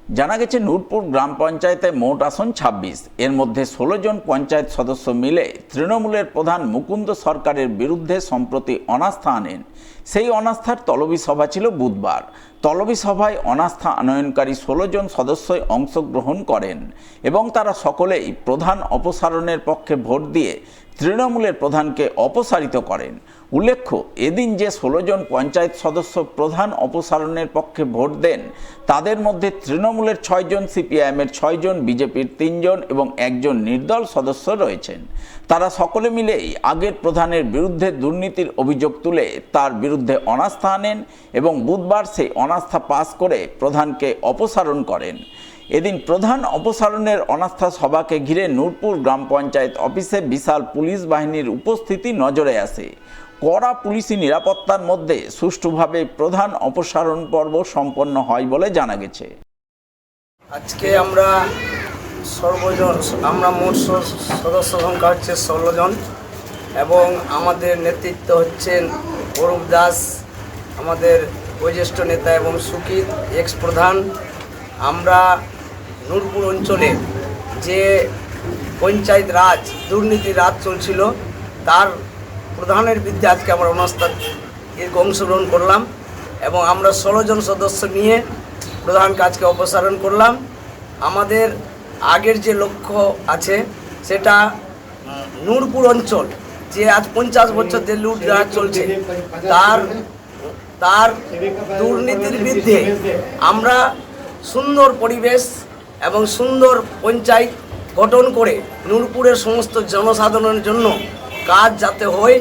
জানা গেছে নূরপুর গ্রাম পঞ্চায়েতে মোট আসন ২৬। এর মধ্যে ১৬ জন পঞ্চায়েত সদস্য মিলে তৃণমূলের প্রধান মুকুন্দ সরকারের বিরুদ্ধে সম্প্রতি অনাস্থা আনেন। সেই অনাস্থার তলবি সভা ছিল বুধবার। তলবি সভায় অনাস্থা আনয়নকারী ১৬ জন সদস্যই অংশগ্রহণ করেন এবং তারা সকলেই প্রধান অপসারণের পক্ষে ভোট দিয়ে তৃণমূলের প্রধানকে অপসারিত করেন। উল্লেখ্য, এদিন যে ১৬ জন পঞ্চায়েত সদস্য প্রধান অপসারণের পক্ষে ভোট দেন তাদের মধ্যে তৃণমূলের ৬ জন, সিপিআইএমের ৬ জন, বিজেপির ৩ জন এবং একজন নির্দল সদস্য রয়েছেন। তারা সকলে মিলেই আগের প্রধানের বিরুদ্ধে দুর্নীতির অভিযোগ তুলে তার বিরুদ্ধে অনাস্থা আনেন এবং বুধবার সেই অনাস্থা পাস করে প্রধানকে অপসারণ করেন। এদিন প্রধান অপসারণের অনাস্থা সভাকে ঘিরে নূরপুর গ্রাম পঞ্চায়েত অফিসে বিশাল পুলিশ বাহিনীর উপস্থিতি নজরে আসে। কড়া পুলিশি নিরাপত্তার মধ্যে সুষ্ঠুভাবে প্রধান অপসারণ পর্ব সম্পন্ন হয় বলে জানা গেছে। আজকে আমরা মোট সদস্য সংখ্যা হচ্ছে ১৬ জন এবং আমাদের নেতৃত্ব হচ্ছেন অরূপ দাস, আমাদের বয়োজ্যেষ্ঠ নেতা, এবং সুকিত এক্স প্রধান। আমরা নূরপুর অঞ্চলে যে পঞ্চায়েত রাজ দুর্নীতির রাজ চলছিল তার প্রধানের বিরুদ্ধে আজকে আমরা অনাস্থা অংশগ্রহণ করলাম এবং আমরা ১৬ জন সদস্য নিয়ে প্রধান কাজকে অপসারণ করলাম। আমাদের আগের যে লক্ষ্য আছে সেটা নূরপুর অঞ্চল যে আজ ৫০ বছর যে লুট রাজ চলছে তার দুর্নীতির বিরুদ্ধে আমরা সুন্দর পরিবেশ এবং সুন্দর পঞ্চায়েত গঠন করে নূরপুরের সমস্ত জনসাধারণের জন্য কাজ যাতে হয়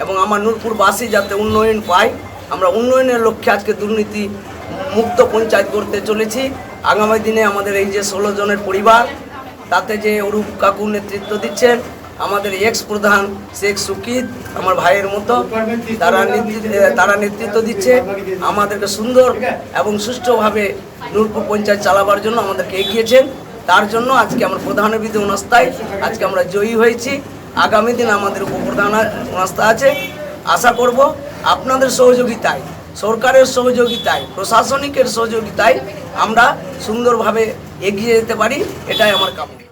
এবং আমার নূরপুরবাসী যাতে উন্নয়ন পায়, আমরা উন্নয়নের লক্ষ্যে আজকে দুর্নীতি মুক্ত পঞ্চায়েত করতে চলেছি। আগামী দিনে আমাদের এই যে ১৬ জনের পরিবার, তাতে যে অরূপ কাকু নেতৃত্ব দিচ্ছেন, আমাদের এক্স প্রধান শেখ সুকিত আমার ভাইয়ের মতো, তারা নেতৃত্ব দিচ্ছে আমাদেরকে সুন্দর এবং সুষ্ঠুভাবে নূরপুর পঞ্চায়েত চালাবার জন্য আমাদেরকে এগিয়েছেন। তার জন্য আজকে আমরা প্রধানের বিরুদ্ধে অনাস্থায় আজকে আমরা জয়ী হয়েছি। আগামী দিন আমাদের উপপ্রধান অনাস্থা আছে। আশা করব আপনাদের সহযোগিতায়, সরকারের সহযোগিতায়, প্রশাসনিকের সহযোগিতায় আমরা সুন্দরভাবে এগিয়ে যেতে পারি, এটাই আমার কামনা।